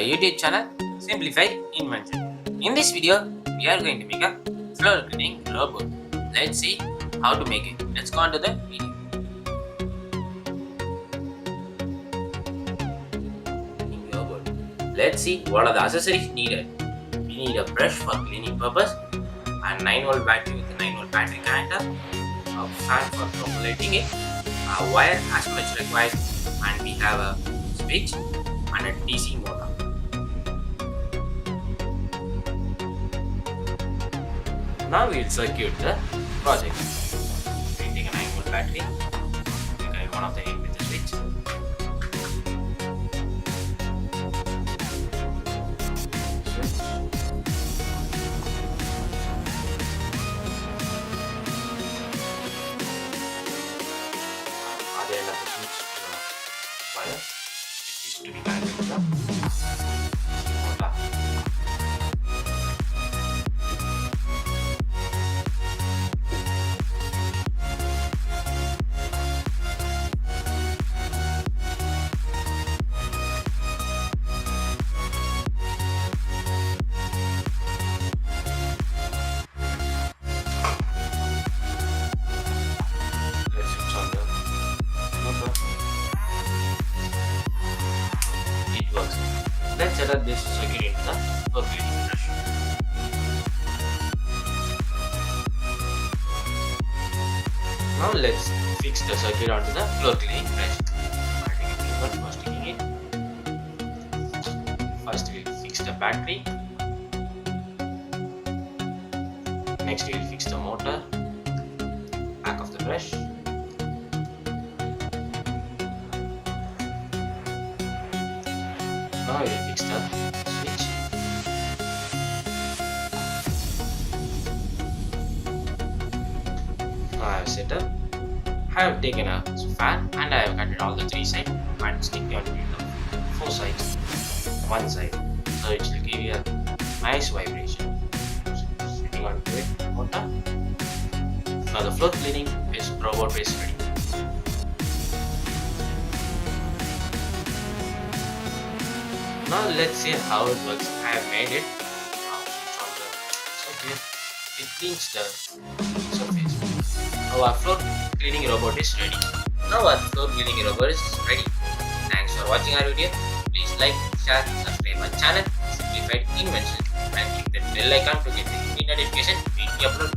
YouTube channel Simplified Invention. In this video, we are going to make a floor cleaning robot. Let's see how to make it. Let's go on to the video. Cleaning robot. Let's see what are the accessories needed. We need a brush for cleaning purpose, a 9V battery with a 9V battery connector, a fan for formulating it, a wire as much required, and we have a switch and a DC motor. Now we will circuit the project. We take a 9V battery, connect one of the end with the switch. Other end of the switch wire, which is to be connected to the motor. Let's switch on the motor. It works. Let's set up this circuit into the floor cleaning brush. Now let's fix the circuit onto the floor cleaning brush. First we'll fix the battery. Next we'll fix the motor, back of the brush. Now we'll fix the switch. Now I have set up. I have taken a fan and I have connected all the three sides and stick on the four sides, one side, so it will give you a nice vibration. Sitting on to it, motor. Now the floor cleaning is robot is ready. Now let's see how it works. I have made it. Now switch on the circuit. It cleans the surface. Now our floor cleaning robot is ready. Now our floor cleaning robot is ready. Thanks for watching our video. Please like, share, subscribe our channel Simplified Invention and click the bell icon to get the notification when we upload